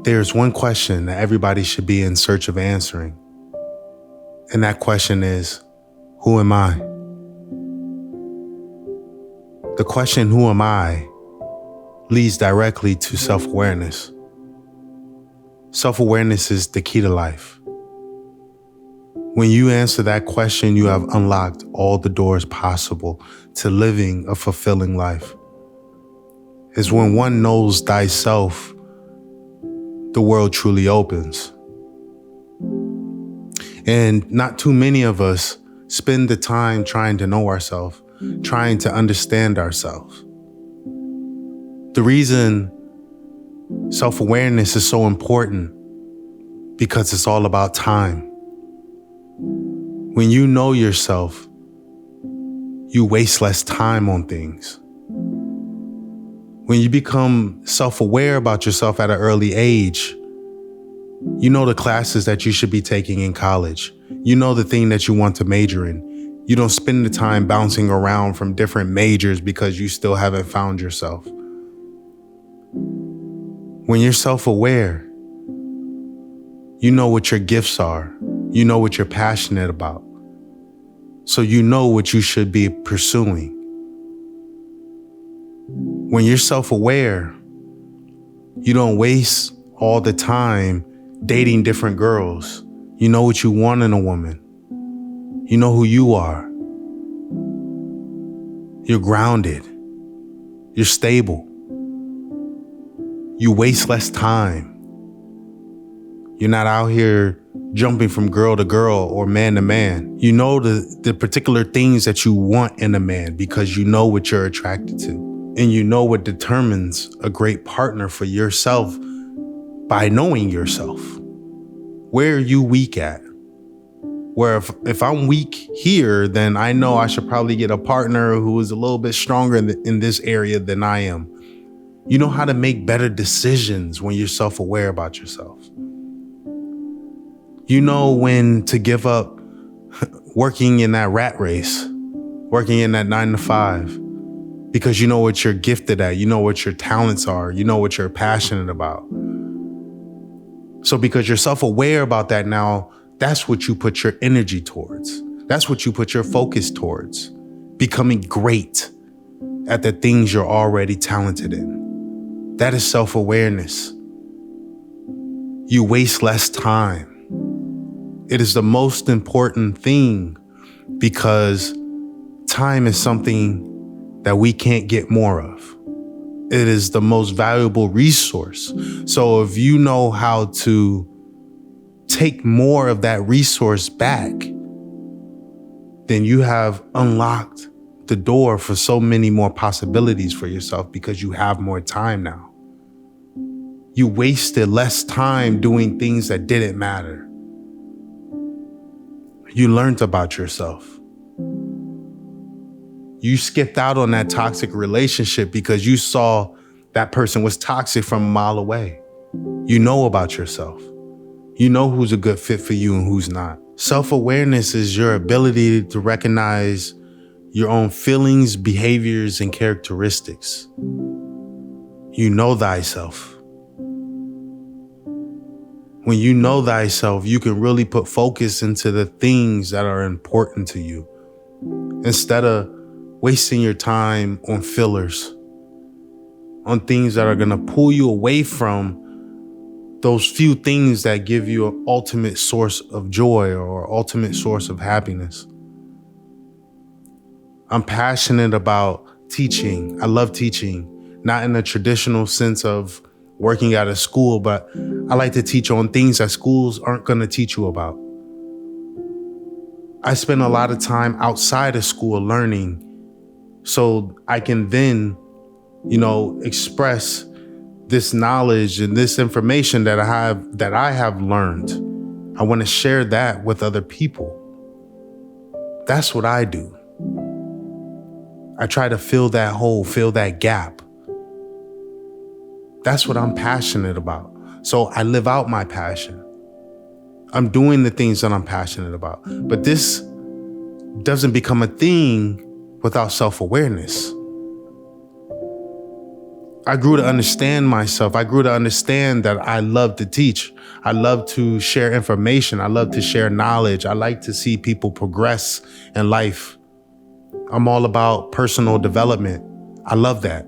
There's one question that everybody should be in search of answering. And that question is, who am I? The question, who am I, leads directly to self-awareness. Self-awareness is the key to life. When you answer that question, you have unlocked all the doors possible to living a fulfilling life. It's when one knows thyself, the world truly opens. And not too many of us spend the time trying to know ourselves, trying to understand ourselves. The reason self-awareness is so important because it's all about time. When you know yourself, you waste less time on things. When you become self-aware about yourself at an early age, you know the classes that you should be taking in college. You know the thing that you want to major in. You don't spend the time bouncing around from different majors because you still haven't found yourself. When you're self-aware, you know what your gifts are. You know what you're passionate about. So you know what you should be pursuing. When you're self-aware, you don't waste all the time dating different girls. You know what you want in a woman. You know who you are. You're grounded. You're stable. You waste less time. You're not out here jumping from girl to girl or man to man. You know the particular things that you want in a man because you know what you're attracted to. And you know what determines a great partner for yourself by knowing yourself. Where are you weak at? Where if I'm weak here, then I know I should probably get a partner who is a little bit stronger in this area than I am. You know how to make better decisions when you're self-aware about yourself. You know when to give up working in that rat race, working in that 9 to 5. Because you know what you're gifted at, you know what your talents are, you know what you're passionate about. So because you're self-aware about that now, that's what you put your energy towards. That's what you put your focus towards. Becoming great at the things you're already talented in. That is self-awareness. You waste less time. It is the most important thing because time is something that we can't get more of. It is the most valuable resource. So if you know how to take more of that resource back, then you have unlocked the door for so many more possibilities for yourself because you have more time now. You wasted less time doing things that didn't matter. You learned about yourself. You skipped out on that toxic relationship because you saw that person was toxic from a mile away. You know about yourself. You know who's a good fit for you and who's not. Self-awareness is your ability to recognize your own feelings, behaviors, and characteristics. You know thyself. When you know thyself, you can really put focus into the things that are important to you instead of wasting your time on fillers, on things that are going to pull you away from those few things that give you an ultimate source of joy or ultimate source of happiness. I'm passionate about teaching. I love teaching, not in a traditional sense of working at a school, but I like to teach on things that schools aren't going to teach you about. I spend a lot of time outside of school learning so I can then, express this knowledge and this information that I have learned. I want to share that with other people. That's what I do. I try to fill that hole, fill that gap. That's what I'm passionate about. So I live out my passion. I'm doing the things that I'm passionate about. But this doesn't become a thing without self-awareness. I grew to understand myself. I grew to understand that I love to teach. I love to share information. I love to share knowledge. I like to see people progress in life. I'm all about personal development. I love that.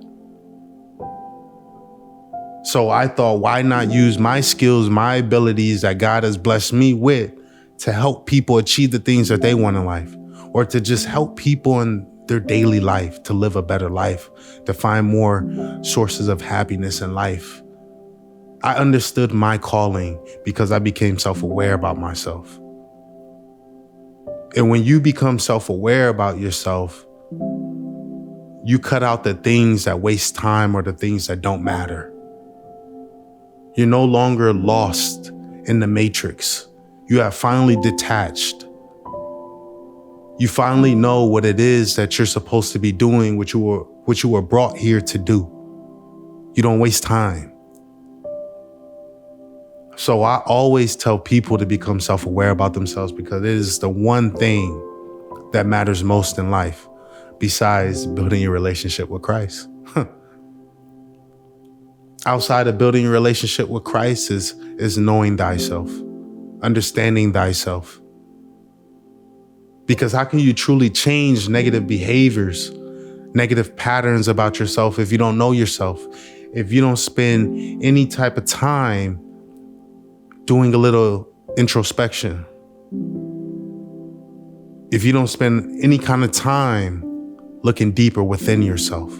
So I thought, why not use my skills, my abilities that God has blessed me with to help people achieve the things that they want in life, or to just help people in their daily life to live a better life, to find more sources of happiness in life. I understood my calling because I became self-aware about myself. And when you become self-aware about yourself, you cut out the things that waste time or the things that don't matter. You're no longer lost in the matrix. You have finally detached. You finally know what it is that you're supposed to be doing, what you were brought here to do. You don't waste time. So I always tell people to become self-aware about themselves, because it is the one thing that matters most in life, besides building your relationship with Christ. Outside of building your relationship with Christ is knowing thyself, understanding thyself. Because how can you truly change negative behaviors, negative patterns about yourself if you don't know yourself? If you don't spend any type of time doing a little introspection, if you don't spend any kind of time looking deeper within yourself.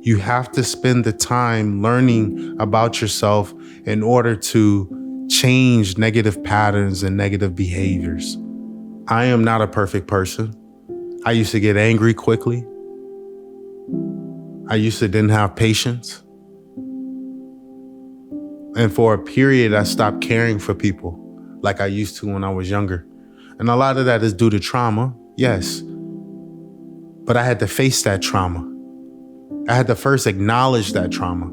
You have to spend the time learning about yourself in order to change negative patterns and negative behaviors. I am not a perfect person. I used to get angry quickly. I used to didn't have patience. And for a period, I stopped caring for people like I used to when I was younger. And a lot of that is due to trauma, yes. But I had to face that trauma. I had to first acknowledge that trauma.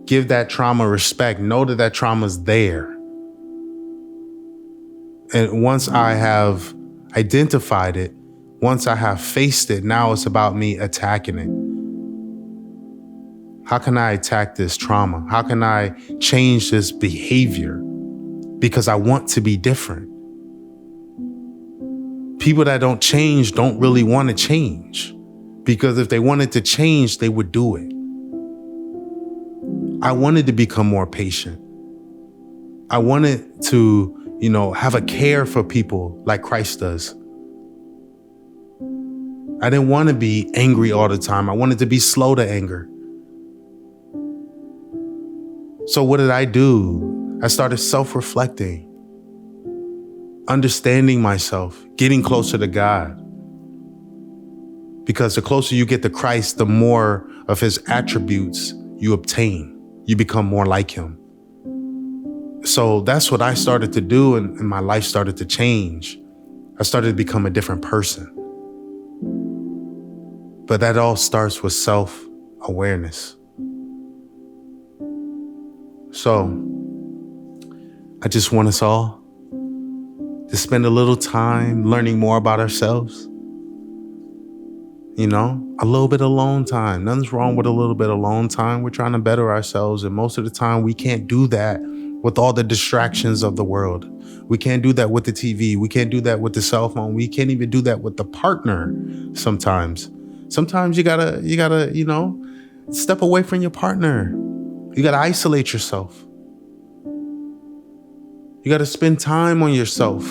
Give that trauma respect. Know that that trauma's there. And once I have identified it, once I have faced it, now it's about me attacking it. How can I attack this trauma? How can I change this behavior? Because I want to be different. People that don't change don't really want to change. Because if they wanted to change, they would do it. I wanted to become more patient. I wanted to, have a care for people like Christ does. I didn't want to be angry all the time. I wanted to be slow to anger. So what did I do? I started self-reflecting, understanding myself, getting closer to God. Because the closer you get to Christ, the more of his attributes you obtain. You become more like him. So that's what I started to do, and my life started to change. I started to become a different person. But that all starts with self-awareness. So I just want us all to spend a little time learning more about ourselves. A little bit of alone time. Nothing's wrong with a little bit of alone time. We're trying to better ourselves. And most of the time we can't do that with all the distractions of the world. We can't do that with the TV. We can't do that with the cell phone. We can't even do that with the partner sometimes. Sometimes you gotta, step away from your partner. You gotta isolate yourself. You gotta spend time on yourself.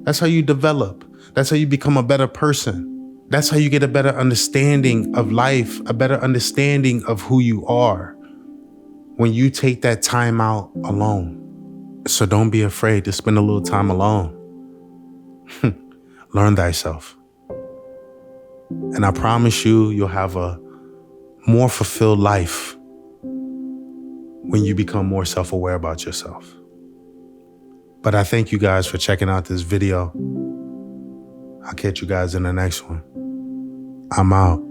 That's how you develop. That's how you become a better person. That's how you get a better understanding of life, a better understanding of who you are when you take that time out alone. So don't be afraid to spend a little time alone. Learn thyself. And I promise you'll have a more fulfilled life when you become more self-aware about yourself. But I thank you guys for checking out this video. I'll catch you guys in the next one. I'm out.